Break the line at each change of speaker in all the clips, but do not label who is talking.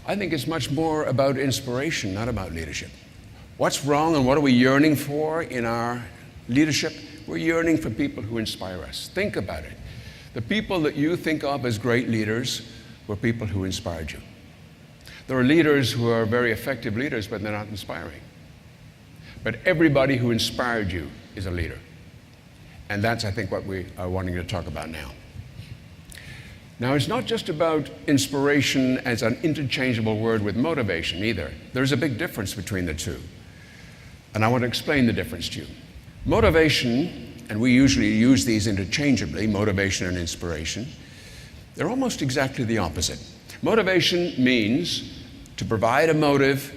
I think it's much more about inspiration, not about leadership. What's wrong and what are we yearning for in our leadership? We're yearning for people who inspire us. Think about it. The people that you think of as great leaders were people who inspired you. There are leaders who are very effective leaders, but they're not inspiring. But everybody who inspired you is a leader. And that's, I think, what we are wanting to talk about now. Now, it's not just about inspiration as an interchangeable word with motivation either. There's a big difference between the two. And I want to explain the difference to you. Motivation, and we usually use these interchangeably, motivation and inspiration, they're almost exactly the opposite. Motivation means to provide a motive,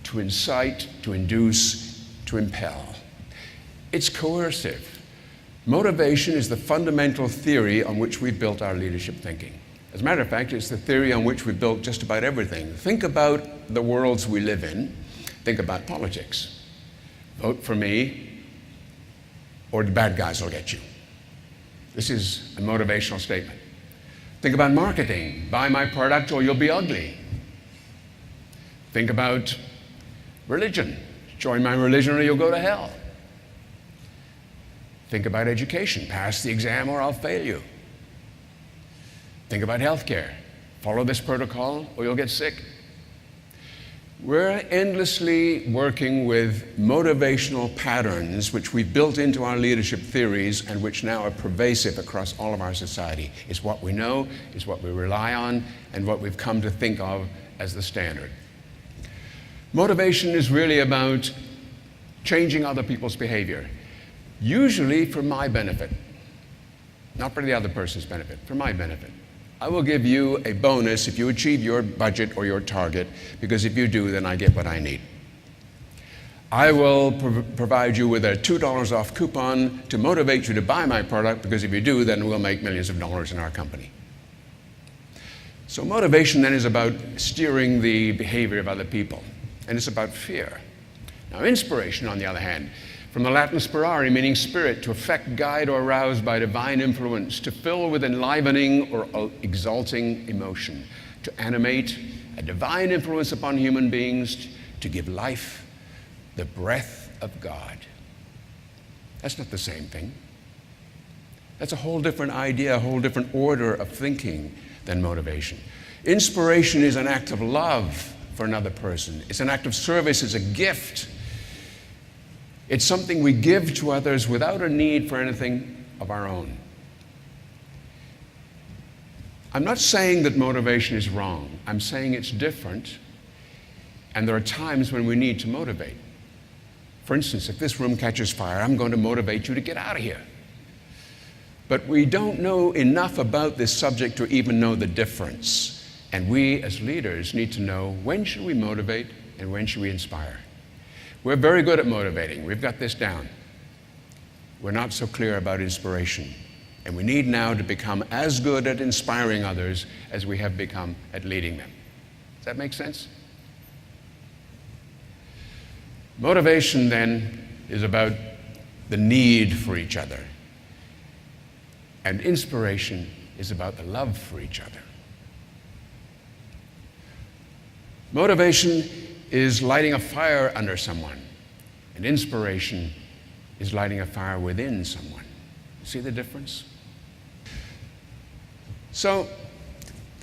to incite, to induce, to impel. It's coercive. Motivation is the fundamental theory on which we built our leadership thinking. As a matter of fact, it's the theory on which we built just about everything. Think about the worlds we live in. Think about politics. Vote for me, or the bad guys will get you. This is a motivational statement. Think about marketing. Buy my product or you'll be ugly. Think about religion. Join my religion or you'll go to hell. Think about education. Pass the exam or I'll fail you. Think about healthcare. Follow this protocol or you'll get sick. We're endlessly working with motivational patterns which we built into our leadership theories and which now are pervasive across all of our society. It's what we know, it's what we rely on, and what we've come to think of as the standard. Motivation is really about changing other people's behavior, usually for my benefit, not for the other person's benefit, for my benefit. I will give you a bonus if you achieve your budget or your target, because if you do, then I get what I need. I will provide you with a $2 off coupon to motivate you to buy my product, because if you do, then we'll make millions of dollars in our company. So motivation then is about steering the behavior of other people, and it's about fear. Now, inspiration, on the other hand, from the Latin spirare, meaning spirit, to affect, guide, or arouse by divine influence, to fill with enlivening or exalting emotion, to animate a divine influence upon human beings, to give life, the breath of God. That's not the same thing. That's a whole different idea, a whole different order of thinking than motivation. Inspiration is an act of love for another person. It's an act of service, it's a gift. It's something we give to others without a need for anything of our own. I'm not saying that motivation is wrong. I'm saying it's different, and there are times when we need to motivate. For instance, if this room catches fire, I'm going to motivate you to get out of here. But we don't know enough about this subject to even know the difference. And we as leaders need to know, when should we motivate and when should we inspire? We're very good at motivating. We've got this down. We're not so clear about inspiration. And we need now to become as good at inspiring others as we have become at leading them. Does that make sense? Motivation, then, is about the need for each other. And inspiration is about the love for each other. Motivation is lighting a fire under someone, and inspiration is lighting a fire within someone. See the difference? So, I'll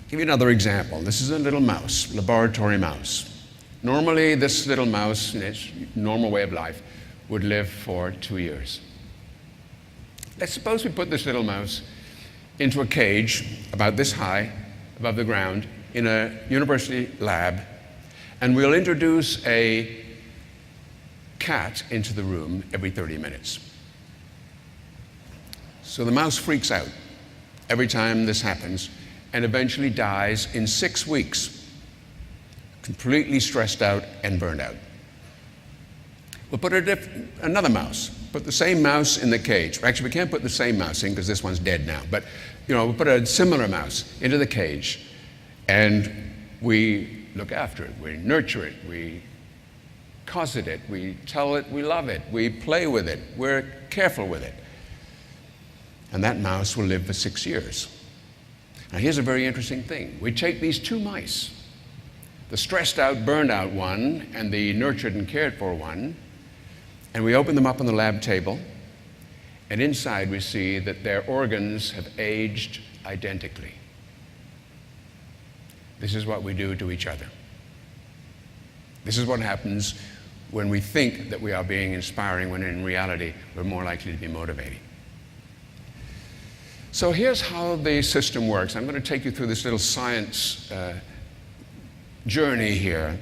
give you another example. This is a little mouse, laboratory mouse. Normally, this little mouse, in its normal way of life, would live for 2 years. Let's suppose we put this little mouse into a cage about this high above the ground in a university lab, and we'll introduce a cat into the room every 30 minutes. So the mouse freaks out every time this happens and eventually dies in 6 weeks, completely stressed out and burned out. We'll put another mouse, put the same mouse in the cage. Actually, we can't put the same mouse in because this one's dead now, but we'll put a similar mouse into the cage, and we look after it, we nurture it, we cosset it, we tell it we love it, we play with it, we're careful with it. And that mouse will live for 6 years. Now here's a very interesting thing. We take these 2 mice, the stressed out, burned out one and the nurtured and cared for one, and we open them up on the lab table, and inside we see that their organs have aged identically. This is what we do to each other. This is what happens when we think that we are being inspiring, when in reality we're more likely to be motivating. So here's how the system works. I'm going to take you through this little science journey here.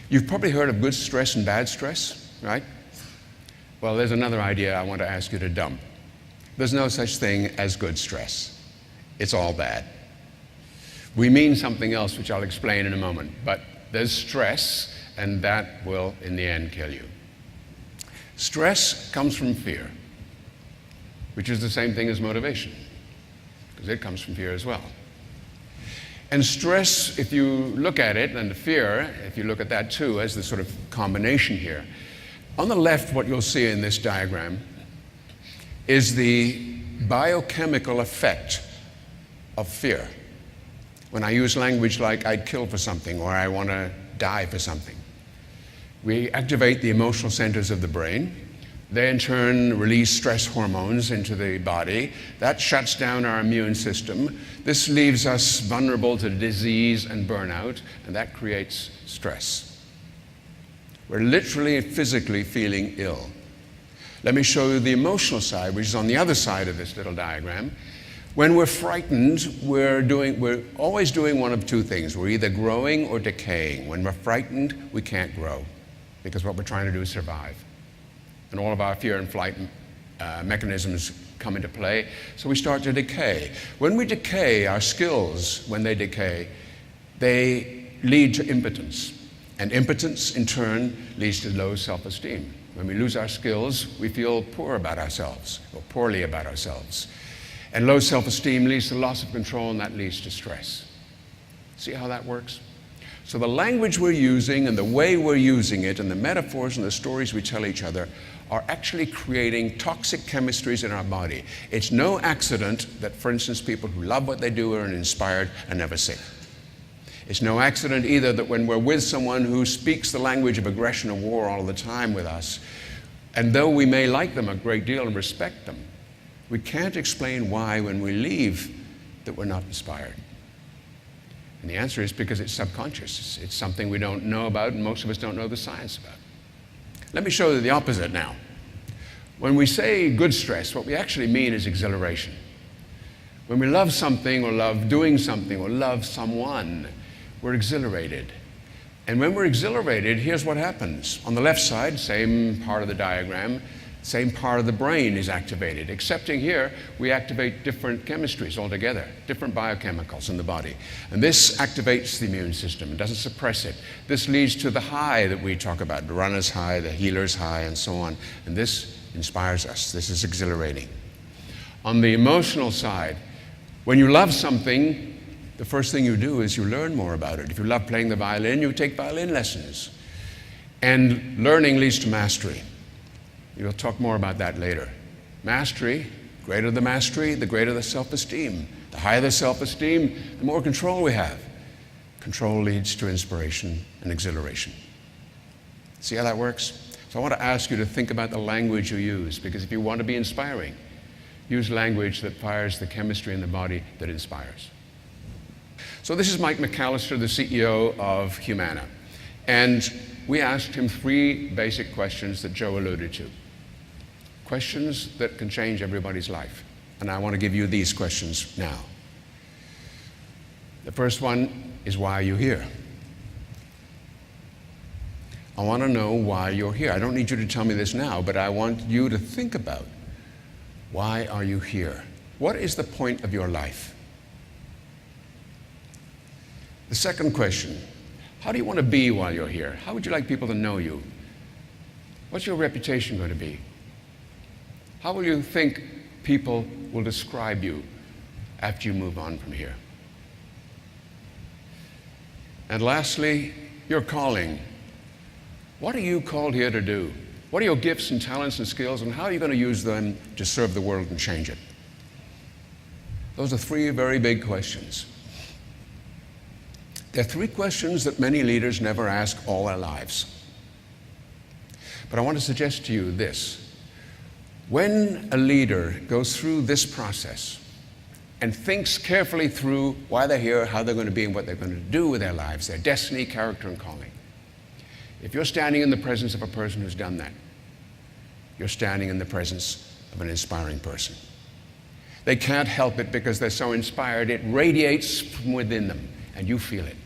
You've probably heard of good stress and bad stress, right? Well, there's another idea I want to ask you to dump. There's no such thing as good stress. It's all bad. We mean something else, which I'll explain in a moment, but there's stress, and that will, in the end, kill you. Stress comes from fear, which is the same thing as motivation, because it comes from fear as well. And stress, if you look at it, and fear, if you look at that too, as the sort of combination here, on the left, what you'll see in this diagram is the biochemical effect of fear. When I use language like I'd kill for something or I want to die for something, we activate the emotional centers of the brain. They in turn release stress hormones into the body. That shuts down our immune system. This leaves us vulnerable to disease and burnout, and that creates stress. We're literally and physically feeling ill. Let me show you the emotional side, which is on the other side of this little diagram. When we're frightened, we're always doing one of two things. We're either growing or decaying. When we're frightened, we can't grow, because what we're trying to do is survive. And all of our fear and flight mechanisms come into play, so we start to decay. When we decay, our skills, when they decay, they lead to impotence. And impotence, in turn, leads to low self-esteem. When we lose our skills, we feel poor about ourselves, or poorly about ourselves. And low self-esteem leads to loss of control, and that leads to stress. See how that works? So the language we're using and the way we're using it and the metaphors and the stories we tell each other are actually creating toxic chemistries in our body. It's no accident that, for instance, people who love what they do are inspired and never sick. It's no accident either that when we're with someone who speaks the language of aggression or war all the time with us, and though we may like them a great deal and respect them, we can't explain why when we leave that we're not inspired. And the answer is because it's subconscious. It's something we don't know about, and most of us don't know the science about. Let me show you the opposite now. When we say good stress, what we actually mean is exhilaration. When we love something or love doing something or love someone, we're exhilarated. And when we're exhilarated, here's what happens. On the left side, same part of the diagram, same part of the brain is activated, except in here, we activate different chemistries altogether, different biochemicals in the body. And this activates the immune system. It doesn't suppress it. This leads to the high that we talk about, the runner's high, the healer's high, and so on. And this inspires us. This is exhilarating. On the emotional side, when you love something, the first thing you do is you learn more about it. If you love playing the violin, you take violin lessons. And learning leads to mastery. We'll talk more about that later. Mastery, greater the mastery, the greater the self-esteem. The higher the self-esteem, the more control we have. Control leads to inspiration and exhilaration. See how that works? So I want to ask you to think about the language you use, because if you want to be inspiring, use language that fires the chemistry in the body that inspires. So this is Mike McAllister, the CEO of Humana. And we asked him 3 basic questions that Joe alluded to. Questions that can change everybody's life. And I want to give you these questions now. The first one is, why are you here? I want to know why you're here. I don't need you to tell me this now, but I want you to think about, why are you here? What is the point of your life? The second question, how do you want to be while you're here? How would you like people to know you? What's your reputation going to be? How will you think people will describe you after you move on from here? And lastly, your calling. What are you called here to do? What are your gifts and talents and skills, and how are you going to use them to serve the world and change it? Those are 3 very big questions. There are three questions that many leaders never ask all their lives. But I want to suggest to you this. When a leader goes through this process and thinks carefully through why they're here, how they're going to be, and what they're going to do with their lives, their destiny, character, and calling, if you're standing in the presence of a person who's done that, you're standing in the presence of an inspiring person. They can't help it because they're so inspired. It radiates from within them, and you feel it.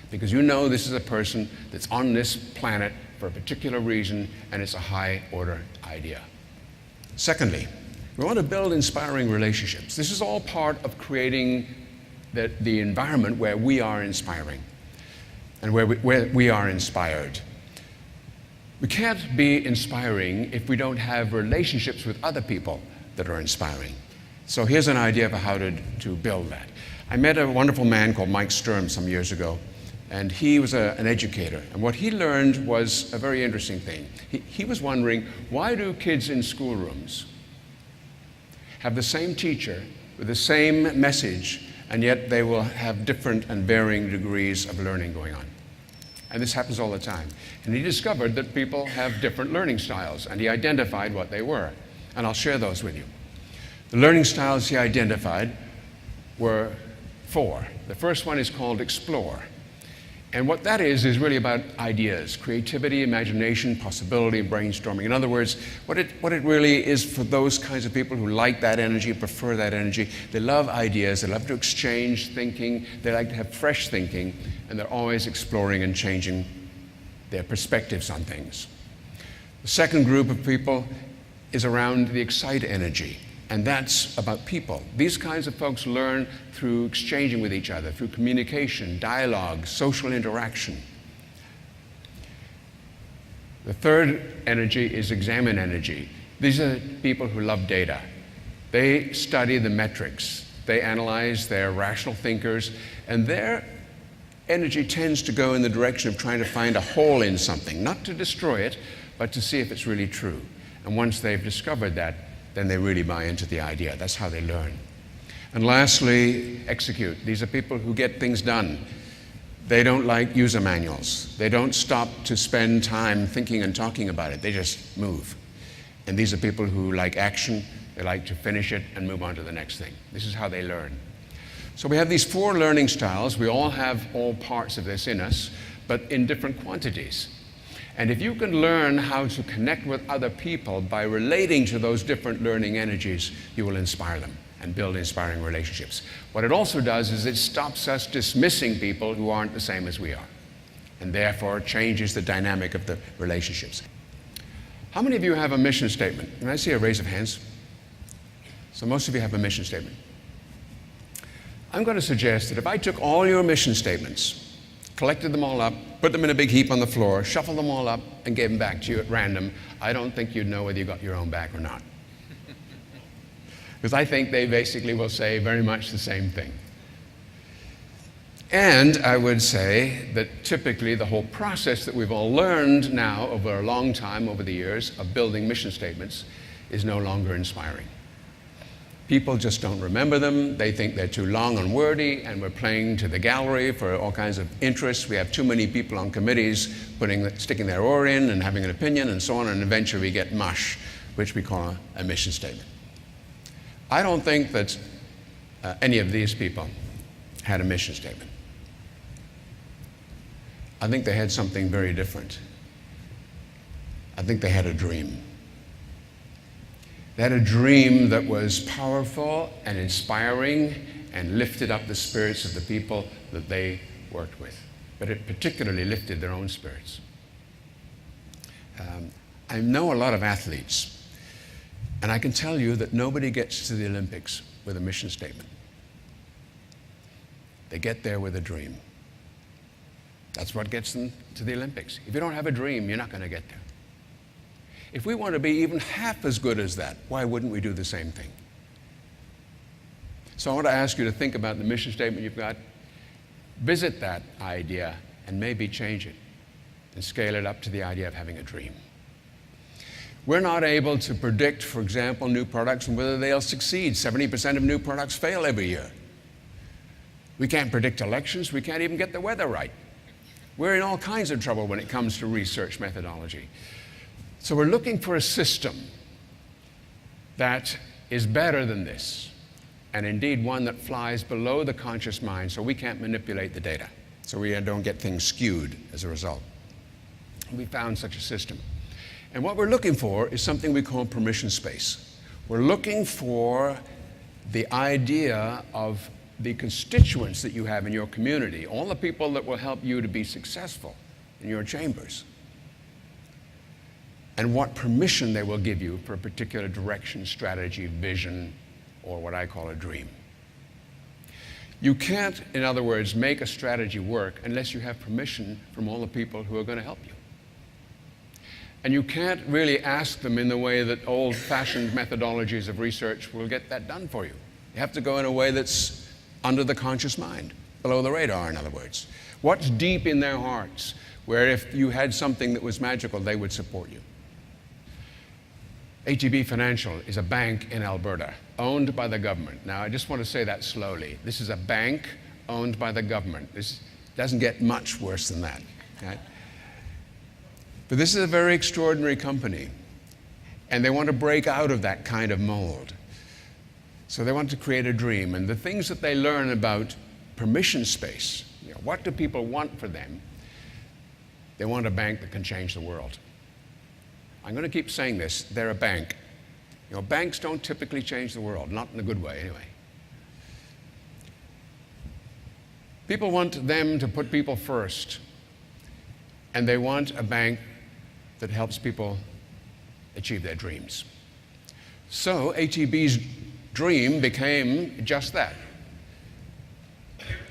Because you know this is a person that's on this planet for a particular reason, and it's a high-order idea. Secondly, we want to build inspiring relationships. This is all part of creating the environment where we are inspiring and where we are inspired. We can't be inspiring if we don't have relationships with other people that are inspiring. So here's an idea of how to build that. I met a wonderful man called Mike Sturm some years ago, and he was an educator. And what he learned was a very interesting thing. He was wondering, why do kids in schoolrooms have the same teacher with the same message, and yet they will have different and varying degrees of learning going on? And this happens all the time. And he discovered that people have different learning styles, and he identified what they were. And I'll share those with you. The learning styles he identified were four. The first one is called explore. And what that is really about ideas, creativity, imagination, possibility, and brainstorming. In other words, what it really is for those kinds of people who like that energy, prefer that energy. They love ideas, they love to exchange thinking, they like to have fresh thinking, and they're always exploring and changing their perspectives on things. The second group of people is around the excite energy. And that's about people. These kinds of folks learn through exchanging with each other, through communication, dialogue, social interaction. The third energy is examine energy. These are people who love data. They study the metrics. They analyze, they're rational thinkers, and their energy tends to go in the direction of trying to find a hole in something, not to destroy it, but to see if it's really true. And once they've discovered that, then they really buy into the idea. That's how they learn. And lastly, execute. These are people who get things done. They don't like user manuals. They don't stop to spend time thinking and talking about it. They just move. And these are people who like action. They like to finish it and move on to the next thing. This is how they learn. So we have these four learning styles. We all have all parts of this in us, but in different quantities. And if you can learn how to connect with other people by relating to those different learning energies, you will inspire them and build inspiring relationships. What it also does is it stops us dismissing people who aren't the same as we are, and therefore changes the dynamic of the relationships. How many of you have a mission statement? Can I see a raise of hands? So most of you have a mission statement. I'm going to suggest that if I took all your mission statements, collected them all up, put them in a big heap on the floor, shuffled them all up, and gave them back to you at random, I don't think you'd know whether you got your own back or not. Because I think they basically will say very much the same thing. And I would say that typically the whole process that we've all learned now over a long time, over the years, of building mission statements is no longer inspiring. People just don't remember them. They think they're too long and wordy, and we're playing to the gallery for all kinds of interests. We have too many people on committees sticking their oar in and having an opinion and so on, and eventually we get mush, which we call a mission statement. I don't think that any of these people had a mission statement. I think they had something very different. I think they had a dream. They had a dream that was powerful and inspiring and lifted up the spirits of the people that they worked with. But it particularly lifted their own spirits. I know a lot of athletes, and I can tell you that nobody gets to the Olympics with a mission statement. They get there with a dream. That's what gets them to the Olympics. If you don't have a dream, you're not going to get there. If we want to be even half as good as that, why wouldn't we do the same thing? So I want to ask you to think about the mission statement you've got, visit that idea, and maybe change it and scale it up to the idea of having a dream. We're not able to predict, for example, new products and whether they'll succeed. 70% of new products fail every year. We can't predict elections. We can't even get the weather right. We're in all kinds of trouble when it comes to research methodology. So we're looking for a system that is better than this, and indeed one that flies below the conscious mind so we can't manipulate the data, so we don't get things skewed as a result. We found such a system. And what we're looking for is something we call permission space. We're looking for the idea of the constituents that you have in your community, all the people that will help you to be successful in your chambers, and what permission they will give you for a particular direction, strategy, vision, or what I call a dream. You can't, in other words, make a strategy work unless you have permission from all the people who are going to help you. And you can't really ask them in the way that old-fashioned methodologies of research will get that done for you. You have to go in a way that's under the conscious mind, below the radar, in other words. What's deep in their hearts, where if you had something that was magical, they would support you. ATB Financial is a bank in Alberta, owned by the government. Now, I just want to say that slowly. This is a bank owned by the government. This doesn't get much worse than that. Okay? But this is a very extraordinary company, and they want to break out of that kind of mold. So they want to create a dream, and the things that they learn about permission space, what do people want for them? They want a bank that can change the world. I'm going to keep saying this, they're a bank. Banks don't typically change the world, not in a good way anyway. People want them to put people first, and they want a bank that helps people achieve their dreams. So ATB's dream became just that.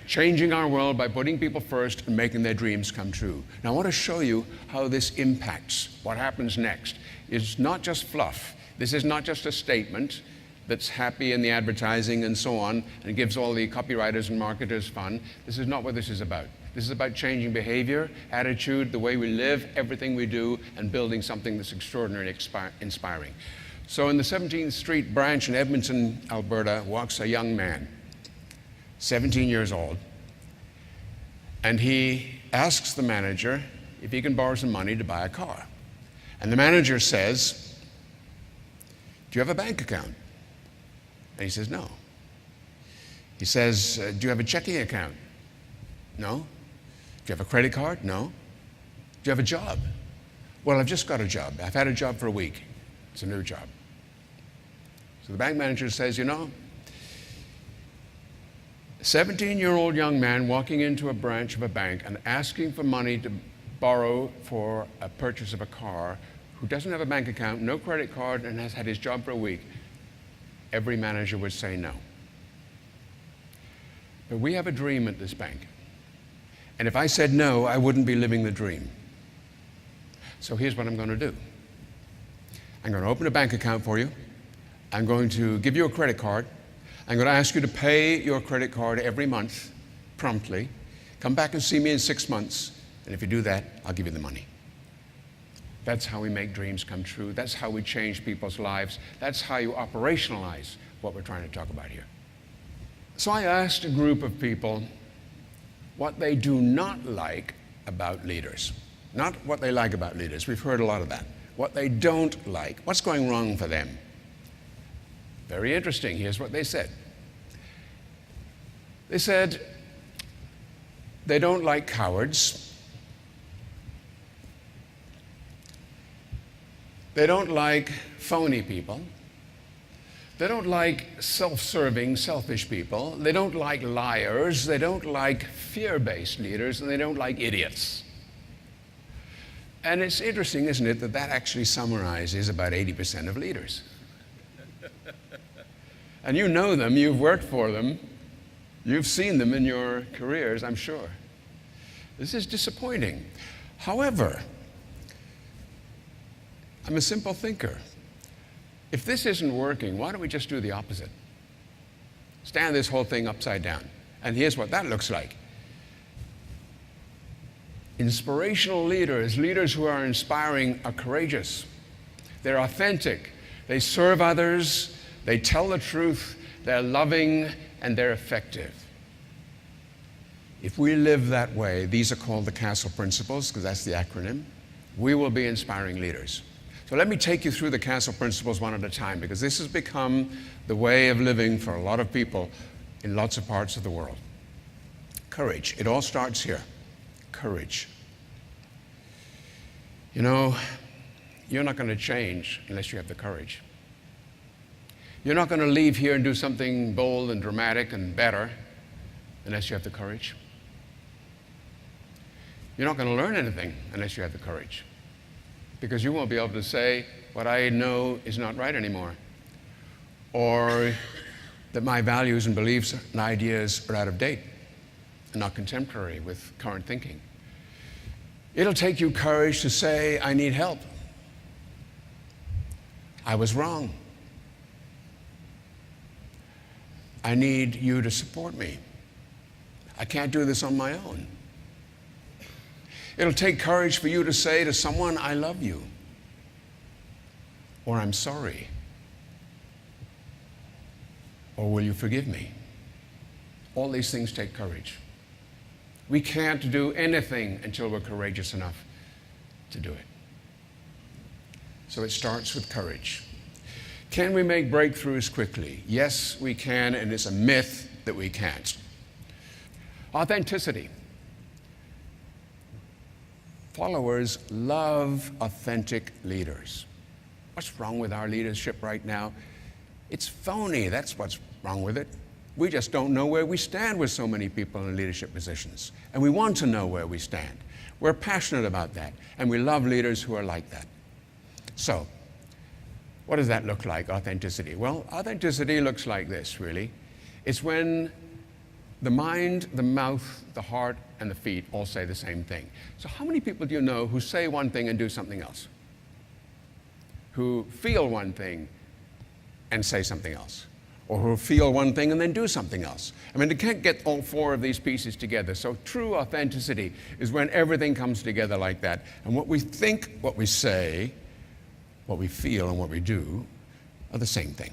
Changing our world by putting people first and making their dreams come true. Now I want to show you how this impacts what happens next. It's not just fluff. This is not just a statement that's happy in the advertising and so on and gives all the copywriters and marketers fun. This is not what this is about. This is about changing behavior, attitude, the way we live, everything we do, and building something that's extraordinarily inspiring. So in the 17th Street branch in Edmonton, Alberta, walks a young man, 17 years old, and he asks the manager if he can borrow some money to buy a car. And the manager says, "Do you have a bank account?" And he says, "No." He says, "Do you have a checking account?" "No." "Do you have a credit card?" "No." "Do you have a job?" "Well, I've just got a job. I've had a job for a week. It's a new job." So the bank manager says, a 17-year-old young man walking into a branch of a bank and asking for money to borrow for a purchase of a car, who doesn't have a bank account, no credit card, and has had his job for a week, every manager would say no. But we have a dream at this bank. And if I said no, I wouldn't be living the dream. So here's what I'm going to do. I'm going to open a bank account for you. I'm going to give you a credit card. I'm going to ask you to pay your credit card every month, promptly. Come back and see me in 6 months, and if you do that, I'll give you the money. That's how we make dreams come true. That's how we change people's lives. That's how you operationalize what we're trying to talk about here. So I asked a group of people what they do not like about leaders. Not what they like about leaders. We've heard a lot of that. What they don't like. What's going wrong for them? Very interesting. Here's what they said. They said they don't like cowards. They don't like phony people. They don't like self-serving, selfish people. They don't like liars. They don't like fear-based leaders, and they don't like idiots. And it's interesting, isn't it, that that actually summarizes about 80% of leaders. And you know them, you've worked for them, you've seen them in your careers, I'm sure. This is disappointing. However, I'm a simple thinker. If this isn't working, why don't we just do the opposite? Stand this whole thing upside down. And here's what that looks like. Inspirational leaders, leaders who are inspiring, are courageous. They're authentic. They serve others. They tell the truth. They're loving, and they're effective. If we live that way, these are called the Castle Principles, because that's the acronym, we will be inspiring leaders. So let me take you through the Castle Principles one at a time, because this has become the way of living for a lot of people in lots of parts of the world. Courage. It all starts here. Courage. You know, you're not going to change unless you have the courage. You're not going to leave here and do something bold and dramatic and better unless you have the courage. You're not going to learn anything unless you have the courage, because you won't be able to say what I know is not right anymore, or that my values and beliefs and ideas are out of date and not contemporary with current thinking. It'll take you courage to say, I need help. I was wrong. I need you to support me. I can't do this on my own. It'll take courage for you to say to someone, I love you, or I'm sorry, or will you forgive me? All these things take courage. We can't do anything until we're courageous enough to do it. So it starts with courage. Can we make breakthroughs quickly? Yes, we can, and it's a myth that we can't. Authenticity. Followers love authentic leaders. What's wrong with our leadership right now? It's phony. That's what's wrong with it. We just don't know where we stand with so many people in leadership positions. And we want to know where we stand. We're passionate about that. And we love leaders who are like that. So, what does that look like, authenticity? Well, authenticity looks like this, really. It's when the mind, the mouth, the heart, and the feet all say the same thing. So how many people do you know who say one thing and do something else? Who feel one thing and say something else? Or who feel one thing and then do something else? I mean, you can't get all four of these pieces together. So true authenticity is when everything comes together like that. And what we think, what we say, what we feel, and what we do are the same thing.